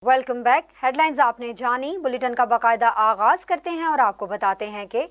Welcome back. Headlines आपने जानी। Bulletin का बाकायदा आगाज करते हैं और आपको बताते हैं कि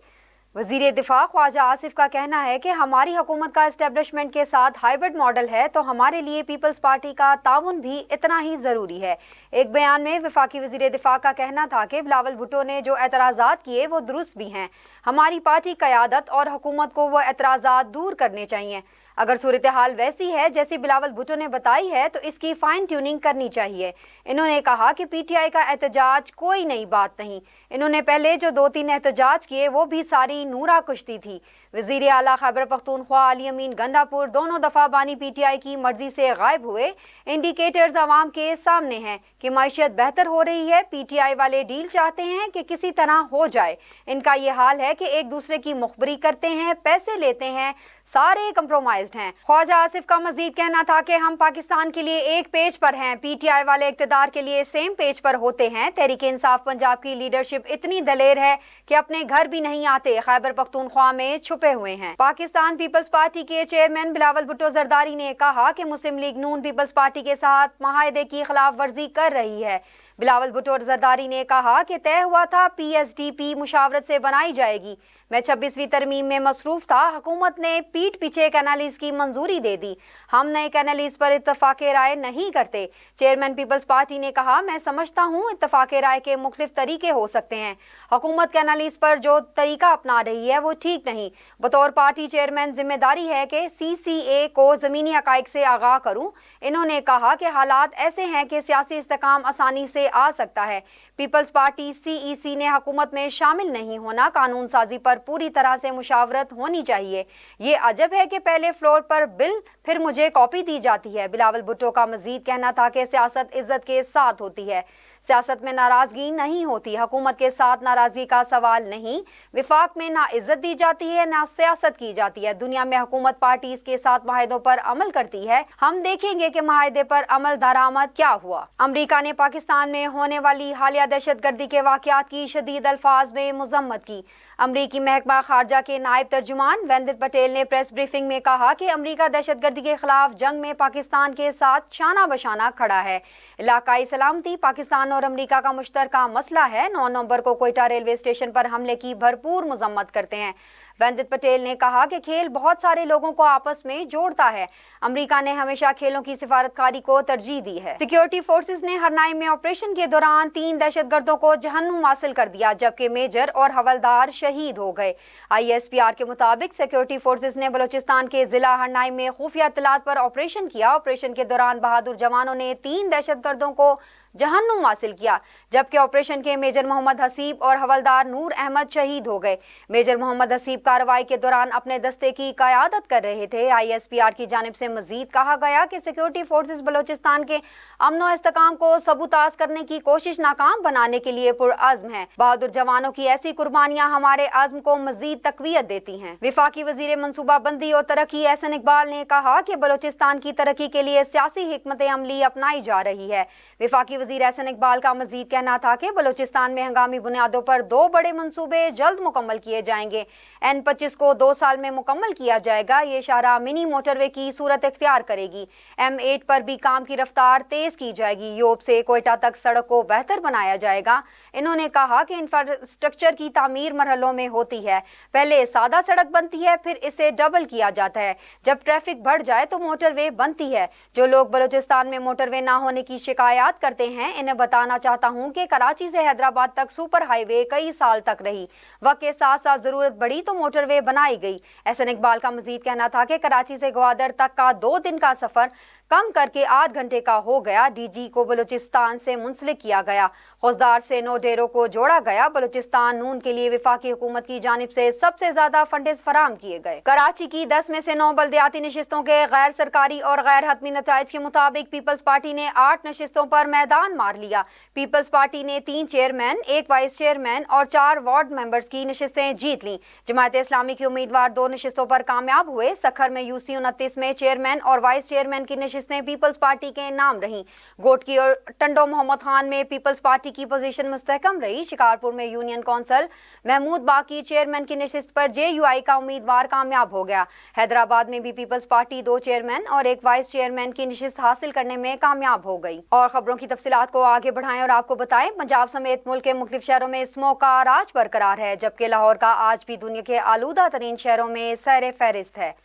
वजीर दिफा ख्वाजा आसिफ का कहना है कि हमारी हुकूमत का एस्टेब्लिशमेंट के साथ हाइब्रिड मॉडल है, तो हमारे लिए पीपल्स पार्टी का ताउन भी इतना ही ज़रूरी है। एक बयान में वफाकी वजीर दिफा का कहना था कि बिलावल भुट्टो ने जो एतराज़ात किए वो दुरुस्त भी हैं। हमारी पार्टी क़यादत और हुकूमत को वो एतराज़ात दूर करने चाहिए। अगर सूरत हाल वैसी है जैसी बिलावल भुट्टो ने बताई है तो इसकी फाइन ट्यूनिंग करनी चाहिए। इन्होंने कहा कि पीटीआई का एहतजाज कोई नई बात नहीं। इन्होंने पहले जो 2-3 एहतजाज किए वो भी सारी नूरा कुश्ती थी। वजीर आला खैबर पख्तूनख्वा अली अमीन गंडापुर दोनों दफा बानी पीटीआई की मर्जी से गायब हुए। इंडिकेटर्स आवाम के सामने हैं कि माशियत बेहतर हो रही है। पीटीआई वाले डील चाहते हैं कि किसी तरह हो जाए। इनका ये हाल है कि एक दूसरे की मुखबरी करते हैं, पैसे लेते हैं, सारे कंप्रोमाइज्ड हैं। ख्वाजा आसिफ का मजीद कहना था कि हम पाकिस्तान के लिए एक पेज पर हैं, पीटीआई वाले इक्तदार के लिए सेम पेज पर होते हैं। तहरीक इंसाफ पंजाब की लीडरशिप इतनी दलेर है कि अपने घर भी नहीं आते, खैबर पख्तूनख्वा में छुपे हुए हैं। पाकिस्तान पीपल्स पार्टी के चेयरमैन बिलावल भुट्टो जरदारी ने कहा कि मुस्लिम लीग नून पीपल्स पार्टी के साथ माहिदे की खिलाफ वर्जी कर रही है। बिलावल भुट्टो जरदारी ने कहा कि तय हुआ था पीएसडीपी मुशावरत से बनाई जाएगी। मैं 26वीं तरमीम में मसरूफ था। हुकूमत ने पीठ पीछे कैनालीज की मंजूरी दे दी। हम नए कैनालीज पर इत्तफाक़े राय नहीं करते। चेयरमैन पीपल्स पार्टी ने कहा, मैं समझता हूँ इत्तफाक़े राय के मुख्तलिफ तरीके हो सकते हैं। हुकूमत कैनालीज पर जो तरीका अपना रही है वो ठीक नहीं। बतौर पार्टी चेयरमैन जिम्मेदारी है कि सीसीए को ज़मीनी हक़ाइक़ से आगाह करूँ। इन्होंने कहा कि हालात ऐसे हैं कि सियासी इस्तेकाम आसानी से आ सकता है। पीपल्स पार्टी सीईसी ने हुकूमत में शामिल नहीं होना। कानून साजी पर पूरी तरह से मुशावरत होनी चाहिए। ये अजब है कि पहले फ्लोर पर बिल फिर मुझे कॉपी दी जाती है। बिलावल भुट्टो का मजीद कहना था कि सियासत इज्जत के साथ होती है, सियासत में नाराजगी नहीं होती। हुकूमत के साथ नाराजगी का सवाल नहीं। विफाक में ना इज्जत दी जाती है ना सियासत की जाती है। दुनिया में हुकूमत पार्टी के साथ माहिदों पर अमल करती है। हम देखेंगे कि माहिदे पर अमल दरामद क्या हुआ। अमरीका ने पाकिस्तान में होने वाली हालिया दहशतगर्दी के वाकयात की शदीद अल्फाज में मजम्मत की। अमरीकी महकमा खारजा के नायब तर्जुमान वेंदित पटेल ने प्रेस ब्रीफिंग में कहा कि अमरीका दहशतगर्दी के खिलाफ जंग में पाकिस्तान के साथ शाना बशाना खड़ा है। इलाकाई सलामती पाकिस्तान और अमरीका का मुश्तरका मसला है। 9 नवंबर को कोयटा रेलवे स्टेशन पर हमले की भरपूर मजम्मत करते हैं। वेंदित पटेल ने कहा कि खेल बहुत सारे लोगों को आपस में जोड़ता है। अमेरिका ने हमेशा खेलों की सिफारतकारी को तरजीह दी है। सिक्योरिटी फोर्सेस ने हरनाई में ऑपरेशन के दौरान 3 दहशतगर्दों को जहन्नुम हासिल कर दिया, जबकि मेजर और हवलदार शहीद हो गए। ISPR के मुताबिक सिक्योरिटी फोर्सेस ने बलूचिस्तान के जिला हरनाई में खुफिया इत्तलात पर ऑपरेशन किया। ऑपरेशन के दौरान बहादुर जवानों ने 3 दहशतगर्दों को जहन्नुम हासिल किया, जबकि ऑपरेशन के मेजर मोहम्मद हसीब और हवलदार नूर अहमद शहीद हो गए। मेजर मोहम्मद हसीब कार्रवाई के दौरान अपने दस्ते की क़यादत कर रहे थे। ISPR की जानिब से मजीद कहा गया कि सिक्योरिटी फोर्सेस बलूचिस्तान के अमन और इस्तेकाम को सबूताज करने की कोशिश नाकाम बनाने के लिए पुरअज़्म है। बहादुर जवानों की ऐसी कुर्बानियां हमारे अज़्म को मजीद तक़वियत देती हैं। विफाकी वजीर मनसूबाबंदी और तरक्की एहसन इकबाल ने कहा कि बलूचिस्तान की तरक्की के लिए सियासी हिकमत अमली अपनाई जा रही है। विफाकी वजीर एहसन इकबाल का मजीद कहना था कि बलूचिस्तान में हंगामी बुनियादों पर 2 बड़े मंसूबे जल्द मुकम्मल किए जाएंगे। N25 को 2 साल में मुकम्मल किया जाएगा। ये शाहराह मिनी मोटरवे की सूरत इख्तियार करेगी। M8 पर भी काम की रफ्तार तेज की जाएगी। योब से कोयटा तक सड़क को बेहतर बनाया जाएगा। इन्होंने कहा कि इंफ्रास्ट्रक्चर की तामीर मरहलों में होती है। पहले सादा सड़क बनती है, फिर इसे डबल किया जाता है। जब ट्रैफिक बढ़ जाए तो मोटरवे बनती है। जो लोग बलूचिस्तान में मोटरवे ना होने की शिकायत करते हैं, इन्हें बताना चाहता हूं कि कराची से हैदराबाद तक सुपर हाईवे कई साल तक रही। वक्त के साथ साथ जरूरत बढ़ी तो मोटरवे बनाई गई। एहसन इकबाल का मजीद कहना था कि कराची से ग्वादर तक का 2 दिन का सफर कम करके 8 घंटे का हो गया। DG को बलूचिस्तान से मुंसलिक किया गया। खुजदार से 9 डेरों को जोड़ा गया। बलूचिस्तान नून के लिए विफाकी हुकूमत की जानिब से सबसे ज्यादा फंड्स फराम किए गए। कराची की 10 में से 9 बल्दियाती नशिस्तों के गैर सरकारी और गैर हतमी नताइज के मुताबिक पीपल्स पार्टी ने 8 नशिस्तों पर मैदान मार लिया। पीपल्स पार्टी ने 3 चेयरमैन, 1 वाइस चेयरमैन और 4 वार्ड मेंबर्स की नशिस्तें जीत ली। जमात इस्लामी के उम्मीदवार 2 नशिस्तों पर कामयाब हुए। सखर में UC 29 में चेयरमैन और वाइस चेयरमैन की नशिस्त नशिस्तें पीपल्स पार्टी के नाम रहीं। गोटकी और टंडो मोहम्मद खान में पीपल्स पार्टी की पोजीशन मुस्तहकम रही। शिकारपुर में यूनियन कौंसल महमूद बाकी चेयरमैन की नशिस्त पर JUI का उम्मीदवार कामयाब हो गया। हैदराबाद में भी पीपल्स पार्टी 2 चेयरमैन और 1 वाइस चेयरमैन की नशिस्त हासिल करने में कामयाब हो गई। और खबरों की तफसीलात को आगे बढ़ाएं और आपको बताएं, पंजाब समेत मुल्क के मुख्तलिफ शहरों में स्मोक का राज बरकरार है, जबकि लाहौर का आज भी दुनिया के आलूदा तरीन शहरों में सर फहरिस्त है।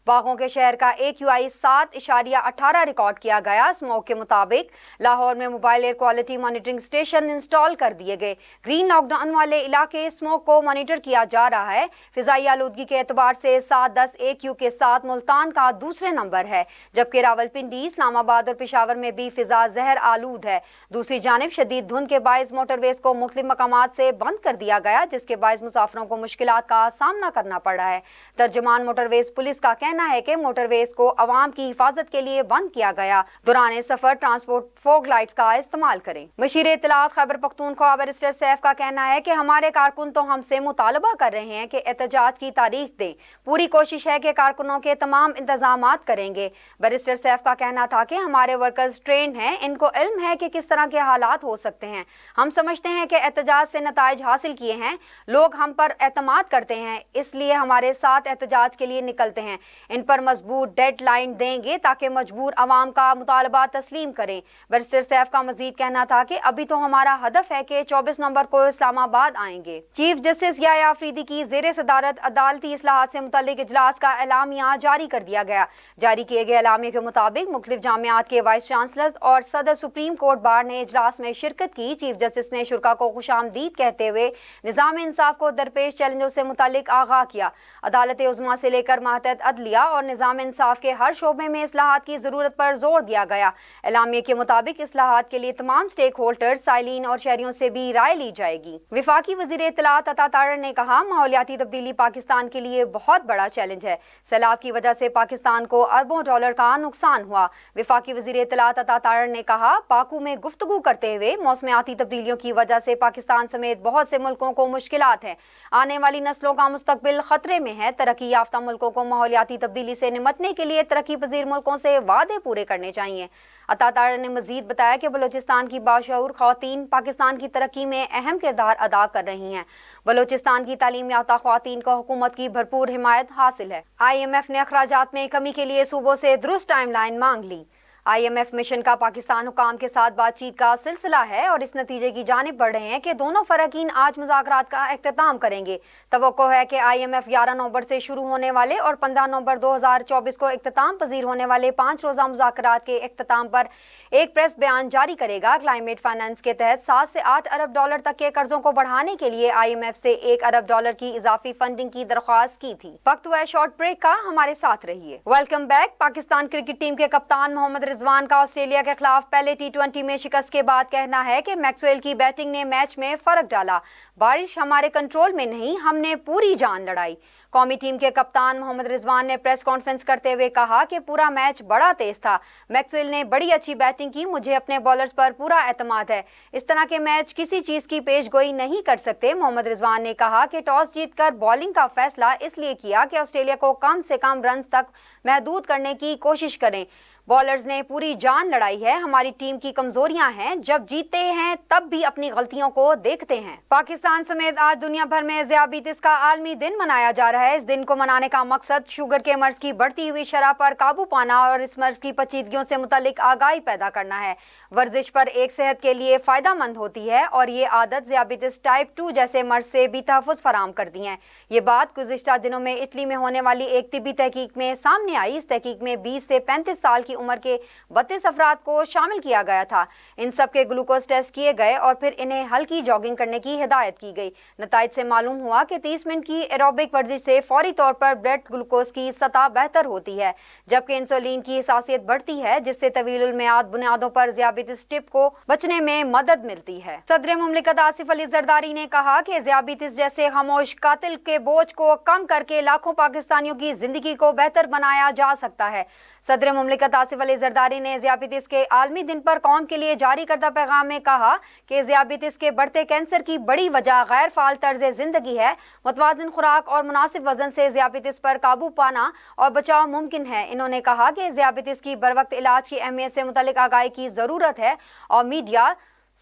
बागों के शहर का AQI 7.18 रिकॉर्ड किया गया। स्मोक के मुताबिक लाहौर में mobile air quality monitoring station install कर दिए गए। ग्रीन लॉकडाउन वाले इलाके स्मोक को मॉनिटर किया जा रहा है। फिजाई आलूदगी के एतबार से 7-10 AQ के साथ मुल्तान का दूसरे नंबर है, जबकि रावलपिंडी, इस्लामाबाद और पेशावर में भी फिजा जहर आलूद है। दूसरी जानिब शदीद धुंध के बायस मोटरवेज को मुख्तलिफ मकामात से बंद कर दिया गया, जिसके बायस मुसाफिरों को मुश्किलात का सामना करना पड़ रहा है। तर्जुमान मोटरवेज पुलिस का कहना है कि मोटरवेज को अवाम की हिफाजत के लिए बंद किया गया। दौरान सफर ट्रांसपोर्ट फोग लाइट्स का इस्तेमाल करें। मशीर इत्तलात खैबर पख्तूनख्वा बैरिस्टर सैफ का कहना है कि हमारे कारकुन तो हमसे मुतालबा कर रहे हैं कि एहतजाज की तारीख दें। पूरी कोशिश है कि कारकुनों के तमाम इंतजामात करेंगे। बैरिस्टर सैफ का कहना था कि हमारे वर्कर्स ट्रेंड हैं, इनको इल्म है कि किस तरह के हालात हो सकते हैं। हम समझते हैं कि एहतजाज से नताइज हासिल किए हैं, लोग हम पर एतमाद करते हैं, इसलिए हमारे साथ एहतजाज के लिए निकलते हैं। इन पर मजबूत डेड लाइन देंगे ताकि मजबूर अवाम का मुतालबा तस्लीम करें। बैरिस्टर सैफ का मजीद कहना था कि अभी तो हमारा हदफ है कि 24 नवंबर को इस्लामाबाद आएंगे। चीफ जस्टिस याया अफरीदी की ज़ेरे सदारत अदालती इस्लाहात से मुतालिक इजलास का एलामिया जारी कर दिया गया। जारी किए गए एलामिया के मुताबिक मुख्तलिफ जामियात के वाइस चांसलर और सदर सुप्रीम कोर्ट बार ने इजलास में शिरकत की। चीफ जस्टिस ने शुरा को खुशामदीद कहते हुए निज़ाम इंसाफ को दरपेश चैलेंजों से मुतालिक आगाह किया। अदालत उज़्मा से लेकर मातहत अदलिया और निज़ाम इंसाफ के हर शोबे में इस्लाहात की जरूरत पर जोर दिया गया। एलामिया के मुताबिक इस्लाहात के लिए तमाम स्टेक होल्डर्स, साइलिन और शहरियों से भी राय ली जाएगी। वफाकी वज़ीर इत्तलात अता तारड़ ने कहा, माहौलियाती तब्दीली पाकिस्तान के लिए बहुत बड़ा चैलेंज है। सैलाब की वजह से पाकिस्तान को अरबों डॉलर का नुकसान हुआ। वफाकी वज़ीर इत्तलात अता तारड़ ने कहा, पाकू में गुफ्तगू करते हुए मौसमियाती तब्दीलियों की वजह से पाकिस्तान समेत बहुत से मुल्कों को मुश्किलात हैं। आने वाली नस्लों का मुस्तकबिल खतरे में है। तरक्की याफ्ता मुल्कों को माहौलियाती तब्दीली से निमटने के लिए तरक्की पजीर मुल्कों से वादे पूरे करने चाहिए। अता तारड़ ने मजीद बताया कि बलूचिस्तान की बाशऊर ख्वातीन पाकिस्तान की तरक्की में अहम किरदार अदा कर रही हैं। बलूचिस्तान की तालीम याफ्ता ख्वातीन को हुकूमत की भरपूर हिमायत हासिल है। IMF ने अखराजात में कमी के लिए सूबों से दुरुस्त टाइमलाइन मांग ली। IMF मिशन का पाकिस्तान हुकाम के साथ बातचीत का सिलसिला है और इस नतीजे की जानिब बढ़ रहे हैं कि दोनों फरकीन आज मुज़ाकरात का इख्तिताम करेंगे। तवक्को है कि IMF 11 नवंबर से शुरू होने वाले और 15 नवंबर 2024 को इख्तिताम पजीर होने वाले 5 रोज़ा मुज़ाकरात के इख्तिताम पर एक प्रेस बयान जारी करेगा। क्लाइमेट फाइनेंस के तहत 7 से 8 अरब डॉलर तक के कर्जों को बढ़ाने के लिए IMF से 1 अरब डॉलर की इजाफी फंडिंग की दरख्वास्त की थी। वक्त हुआ शॉर्ट ब्रेक का, हमारे साथ रहिए। Welcome back. Pakistan cricket team के कप्तान मोहम्मद रिजवान का ऑस्ट्रेलिया के खिलाफ पहले T20 में शिकस्त के बाद कहना है कि मैक्सवेल की बैटिंग ने मैच में फर्क डाला। बारिश हमारे कंट्रोल में नहीं, हमने पूरी जान लड़ाई। कौमी टीम के कप्तान मोहम्मद रिजवान ने प्रेस कॉन्फ्रेंस करते हुए कहा कि पूरा मैच बड़ा तेज था। मैक्सवेल ने बड़ी अच्छी बैटिंग की, मुझे अपने बॉलर्स पर पूरा एतमाद है। इस तरह के मैच किसी चीज की पेशगोई नहीं कर सकते। मोहम्मद रिजवान ने कहा कि टॉस जीतकर बॉलिंग का फैसला इसलिए किया कि ऑस्ट्रेलिया को कम से कम रन तक महदूद करने की कोशिश करें। बॉलर्स ने पूरी जान लड़ाई है। हमारी टीम की कमजोरियां हैं, जब जीतते हैं तब भी अपनी गलतियों को देखते हैं। पाकिस्तान समेत आज दुनिया भर में ज़ियाबीतिस का आलमी दिन मनाया जा रहा है। इस दिन को मनाने का मकसद शुगर के मर्ज की बढ़ती हुई शरह पर काबू पाना और इस मर्ज की पेचीदगियों से मुतालिक आगाही पैदा करना है। वर्जिश पर एक सेहत के लिए फायदेमंद होती है और ये आदत ज़ियाबीतिस टाइप 2 जैसे मर्ज से भी तहफ़्फ़ुज़ फराम करती है। ये बात गुज़िश्ता दिनों में इटली में होने वाली एक तिब्बी तहकीक में सामने आई। इस तहकीक में 20 से 35 साल की उम्र के 32 अफराद को शामिल किया गया था। इन सब के ग्लूकोज टेस्ट किए गए और फिर इन्हें हल्की जॉगिंग करने की हिदायत की गई। नताइज से मालूम हुआ कि 30 मिनट की एरोबिक वर्जिश से फौरी तौर पर ब्लड ग्लूकोज की सतह बेहतर होती है, जबकि इंसुलिन की हसासियत बढ़ती है, जिससे तवीलुल मियाद बुनियादों पर ज़ियाबीतिस टिप को बचने में मदद मिलती है। सदर मुमलिकत आसिफ अली जरदारी ने कहा कि ज़ियाबीतिस जैसे खामोश कातिल के बोझ को कम करके लाखों पाकिस्तानियों की जिंदगी को बेहतर बनाया जा सकता है। صدر مملکت آصف علی زرداری نے ذیابیطس کے عالمی دن پر قوم کے لیے جاری کردہ پیغام میں کہا کہ ذیابیطس کے بڑھتے کینسر کی بڑی وجہ غیر فعال طرز زندگی ہے۔ متوازن خوراک اور مناسب وزن سے ذیابیطس پر قابو پانا اور بچاؤ ممکن ہے۔ انہوں نے کہا کہ ذیابیطس کی بروقت علاج کی اہمیت سے متعلق آگاہی کی ضرورت ہے اور میڈیا،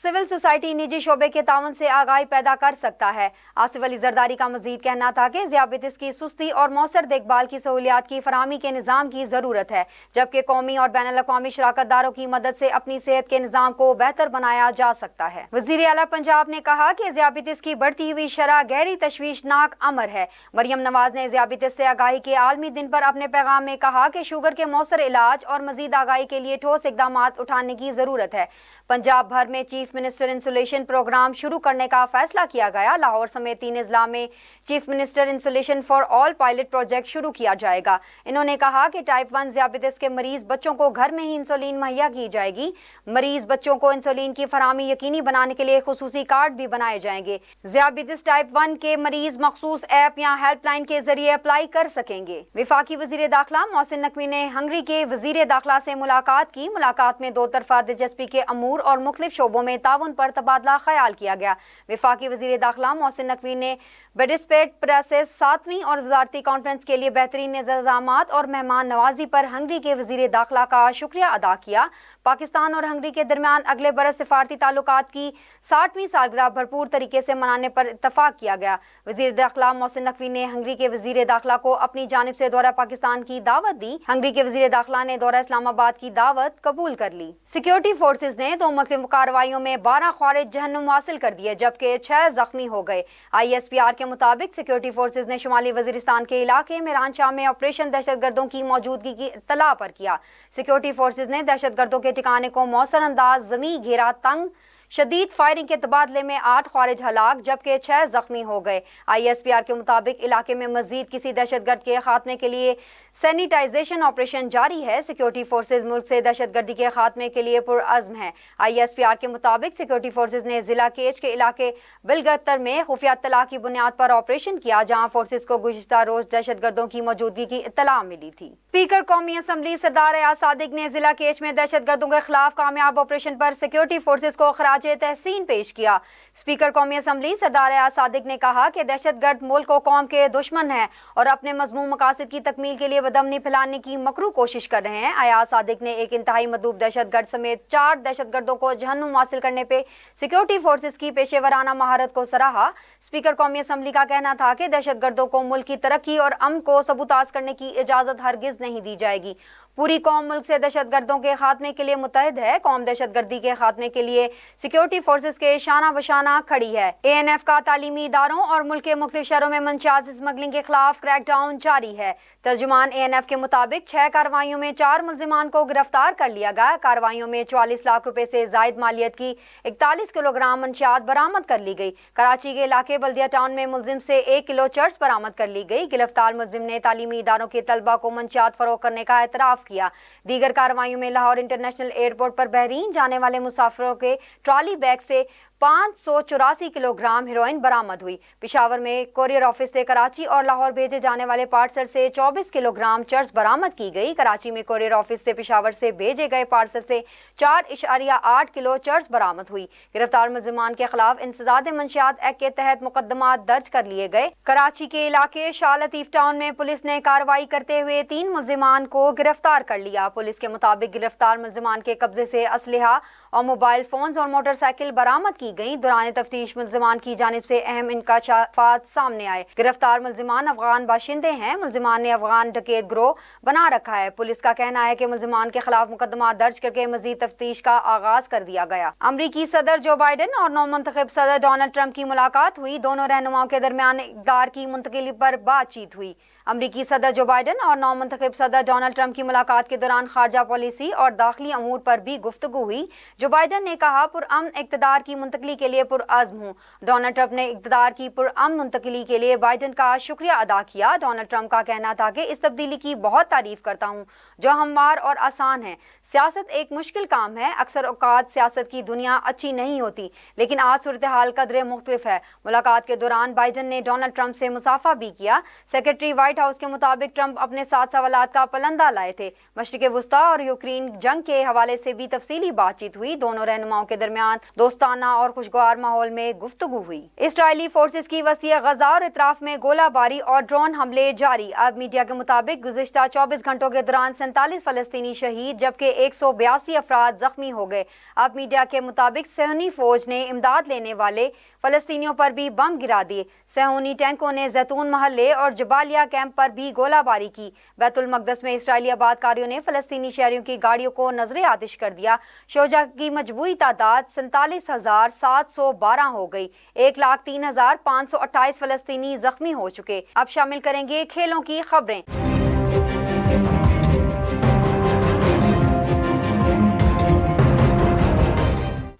سول سوسائٹی، نجی شعبے کے تعاون سے آگاہی پیدا کر سکتا ہے۔ آصف علی زرداری کا مزید کہنا تھا کہ ذیابیطس کی سستی اور مؤثر دیکھ بھال کی سہولیات کی فراہمی کے نظام کی ضرورت ہے، جبکہ قومی اور بین الاقوامی شراکت داروں کی مدد سے اپنی صحت کے نظام کو بہتر بنایا جا سکتا ہے۔ وزیر اعلیٰ پنجاب نے کہا کہ ذیابیطس کی بڑھتی ہوئی شرح گہری تشویشناک امر ہے۔ مریم نواز نے ذیابیطس سے آگاہی کے عالمی دن پر اپنے پیغام میں کہا کہ شوگر کے مؤثر علاج اور مزید آگاہی کے لیے ٹھوس اقدامات اٹھانے کی ضرورت ہے۔ پنجاب بھر میں چیف منسٹر انسولیشن پروگرام شروع کرنے کا فیصلہ کیا گیا۔ لاہور سمیت 3 اضلاع میں chief minister insulation for all pilot project شروع کیا جائے گا۔ انہوں نے کہا کہ ٹائپ 1 ذیابیطس کے مریض بچوں کو گھر میں ہی انسولین مہیا کی جائے گی۔ مریض بچوں کو انسولین کی فراہمی یقینی بنانے کے لیے خصوصی کارڈ بھی بنائے جائیں گے۔ ذیابیطس ٹائپ 1 کے مریض مخصوص ایپ یا ہیلپ لائن کے ذریعے اپلائی کر سکیں گے۔ وفاقی وزیر داخلہ محسن نقوی نے ہنگری کے وزیر داخلہ سے ملاقات کی۔ ملاقات میں دو طرفہ دلچسپی کے امور اور مختلف شعبوں میں تعاون پر تبادلہ خیال کیا گیا۔ وفاقی وزیر داخلہ محسن نقوی نے بڈسپیٹ پریسس 7ویں اور وزارتی کانفرنس کے لیے بہترین انتظامات اور مہمان نوازی پر ہنگری کے وزیر داخلہ کا شکریہ ادا کیا۔ پاکستان اور ہنگری کے درمیان اگلے برس سفارتی تعلقات کی 60ویں سالگرہ بھرپور طریقے سے منانے پر اتفاق کیا گیا۔ وزیر داخلہ محسن نقوی نے ہنگری کے وزیر داخلہ کو اپنی جانب سے دورہ پاکستان کی دعوت دی۔ ہنگری کے وزیر داخلہ نے دورہ اسلام آباد کی دعوت قبول کر لی۔ سیکیورٹی فورسز نے 2 مختلف کارروائیوں میں 12 خوارج جہنم حاصل کر دیے، جبکہ 6 زخمی ہو گئے۔ ISPR کے مطابق سیکیورٹی فورسز نے شمالی وزیرستان کے علاقے میران شاہ میں آپریشن دہشت گردوں کی موجودگی کی اطلاع پر کیا۔ سیکیورٹی فورسز نے دہشت گردوں کے ٹھکانے کو مؤثر انداز زمیں گھیرا، تنگ شدید فائرنگ کے تبادلے میں 8 خوارج ہلاک جبکہ 6 زخمی ہو گئے۔ ISPR کے مطابق علاقے میں مزید کسی دہشت گرد کے خاتمے کے لیے سینیٹائزیشن آپریشن جاری ہے۔ سیکیورٹی فورسز ملک سے دہشت گردی کے خاتمے کے لیے پرعزم ہیں۔ ISPR کے مطابق سیکیورٹی فورسز نے ضلع کیچ کے علاقے بلگتر میں خفیہ اطلاع کی بنیاد پر آپریشن کیا، جہاں فورسز کو گزشتہ روز دہشت گردوں کی موجودگی کی اطلاع ملی تھی۔ اسپیکر قومی اسمبلی سردار ایاز صادق نے ضلع کیچ میں دہشت گردوں کے خلاف کامیاب آپریشن پر سیکیورٹی فورسز کو خراج تحسین پیش کیا۔ اسپیکر قومی اسمبلی سردار ایاز صادق نے کہا کہ دہشت گرد ملک و قوم کے دشمن ہیں اور اپنے مذموم مقاصد کی تکمیل کے لیے بدامنی پھیلانے کی مکروہ کوشش کر رہے ہیں۔ ایاز صادق نے ایک انتہائی مطلوب دہشت گرد سمیت 4 دہشت گردوں کو جہنم حاصل کرنے پہ سیکیورٹی فورسز کی پیشے ورانہ مہارت کو سراہا۔ اسپیکر قومی اسمبلی کا کہنا تھا کہ دہشت گردوں کو ملک کی ترقی اور امن کو سبوتاژ کرنے کی اجازت ہرگز نہیں دی جائے گی۔ پوری قوم ملک سے دہشت گردوں کے خاتمے کے لیے متحد ہے۔ قوم دہشت گردی کے خاتمے کے لیے سیکیورٹی فورسز کے شانہ بشانہ کھڑی ہے۔ ANF کا تعلیمی اداروں اور ملک کے مختلف شہروں میں منشیات اسمگلنگ کے خلاف کریک ڈاؤن جاری ہے۔ ترجمان ANF کے مطابق 6 کارروائیوں میں 4 ملزمان کو گرفتار کر لیا گیا۔ کارروائیوں میں 44 لاکھ روپے سے زائد مالیت کی 41 کلو گرام منشیات برآمد کر لی گئی۔ کراچی کے علاقے بلدیہ ٹاؤن میں ملزم سے 1 کلو چرس برآمد کر لی گئی۔ گرفتار ملزم نے تعلیمی اداروں کے طلبہ کو منشیات فروخت کرنے کا اعتراف کیا۔ دیگر کارروائیوں میں لاہور انٹرنیشنل ایئرپورٹ پر بحرین جانے والے مسافروں کے ٹرالی بیگ سے 584 کلو گرام ہیروئن برآمد ہوئی۔ پشاور میں کوریئر آفس سے کراچی اور لاہور بھیجے جانے والے پارسل سے 24 کلو گرام چرس برآمد کی گئی۔ کراچی میں کوریئر آفس سے پشاور سے بھیجے گئے پارسل سے 4.8 کلو چرس برآمد ہوئی۔ گرفتار ملزمان کے خلاف انسداد منشیات ایکٹ کے تحت مقدمات درج کر لیے گئے۔ کراچی کے علاقے شاہ لطیف ٹاؤن میں پولیس نے کارروائی کرتے ہوئے 3 ملزمان کو گرفتار کر لیا۔ پولیس کے مطابق گرفتار ملزمان کے قبضے سے اسلحہ اور موبائل فونز اور موٹر سائیکل برآمد کی گئی۔ دوران تفتیش ملزمان کی جانب سے اہم انکشافات سامنے آئے۔ گرفتار ملزمان افغان باشندے ہیں۔ ملزمان نے افغان ڈکیت گروہ بنا رکھا ہے۔ پولیس کا کہنا ہے کہ ملزمان کے خلاف مقدمات درج کر کے مزید تفتیش کا آغاز کر دیا گیا۔ امریکی صدر جو بائیڈن اور نومنتخب صدر ڈونلڈ ٹرمپ کی ملاقات ہوئی۔ دونوں رہنماؤں کے درمیان اقتدار کی منتقلی پر بات چیت ہوئی۔ امریکی صدر جو بائیڈن اور نومنتخب صدر ڈونلڈ ٹرمپ کی ملاقات کے دوران خارجہ پالیسی اور داخلی امور پر بھی گفتگو ہوئی۔ جو بائیڈن نے کہا پرامن اقتدار کی منتقلی کے لیے پرعزم ہوں۔ ڈونلڈ ٹرمپ نے اقتدار کی پرامن منتقلی کے لیے بائیڈن کا شکریہ ادا کیا۔ ڈونلڈ ٹرمپ کا کہنا تھا کہ اس تبدیلی کی بہت تعریف کرتا ہوں جو ہموار اور آسان ہے۔ सियासत एक मुश्किल काम है। अक्सर औकात सियासत की दुनिया अच्छी नहीं होती, लेकिन आज सूरत हाल कदरे मुख्तलिफ है। मुलाकात के दौरान बाइडन ने डोनाल्ड ट्रंप से मुसाफा भी किया। सेक्रेटरी व्हाइट हाउस के मुताबिक ट्रंप अपने साथ सवालात का पलंदा लाए थे। मशरिक़ वुस्ता और यूक्रेन जंग के हवाले से भी तफसीली बातचीत हुई। दोनों रहनुमाओं के दरमियान दोस्ताना और खुशगवार माहौल में गुफ्तगू हुई। इसराइली फोर्सेस की वसीअ गजा और इतराफ में गोलाबारी और ड्रोन हमले जारी। अब मीडिया के मुताबिक गुज़िश्ता 24 घंटों के दौरान 47 फलस्तीनी शहीद जबकि 182 अफराद जख्मी हो गए। अब मीडिया के मुताबिक सहूनी फौज ने इमदाद लेने वाले फलस्तीनियों पर भी बम गिरा दिए। सहूनी टैंकों ने जैतून महल्ले और जबालिया कैंप पर भी गोलाबारी की। बैतुल मकदस में इसराइली आबादकारियों ने फलस्तीनी शहरियों की गाड़ियों को नजरे आतिश कर दिया। शोजा की मजबूरी तादाद 47,712 हो गई। 1,03,528 फलस्तीनी जख्मी हो चुके। अब शामिल करेंगे खेलों की खबरें।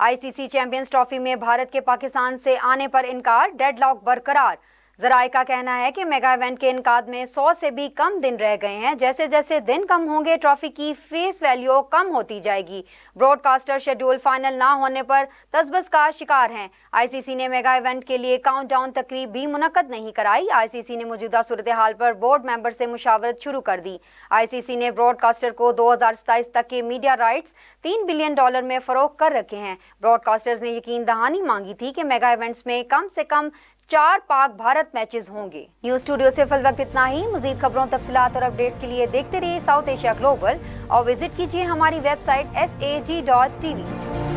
आईसीसी चैंपियंस ट्रॉफी में भारत के पाकिस्तान से आने पर इनकार, डेडलॉक बरकरार। जराए का कहना है कि मेगा इवेंट के इनकाद में 100 से भी कम दिन रह गए हैं। जैसे जैसे दिन कम होंगे ट्रॉफी की फेस वैल्यू कम होती जाएगी। ब्रॉडकास्टर शेड्यूल फाइनल ना होने पर तजबस का शिकार हैं। आईसीसी ने मेगा इवेंट के लिए काउंटडाउन तकरीब भी मुनक्कद नहीं कराई। आईसीसी ने मौजूदा सूरत हाल पर बोर्ड मेंबर से मुशावरत शुरू कर दी। आईसीसी ने ब्रॉडकास्टर को 2027 तक के मीडिया राइट्स $3 बिलियन में फरोख्त कर रखे हैं। ब्रॉडकास्टर्स ने यकीन दहानी मांगी थी कि मेगा इवेंट्स में कम से कम 4 पाक भारत मैचेस होंगे। न्यूज स्टूडियो से फिल वक्त इतना ही। मजीद खबरों, तफसीलात और अपडेट्स के लिए देखते रहिए साउथ एशिया ग्लोबल और विजिट कीजिए हमारी वेबसाइट sag.tv।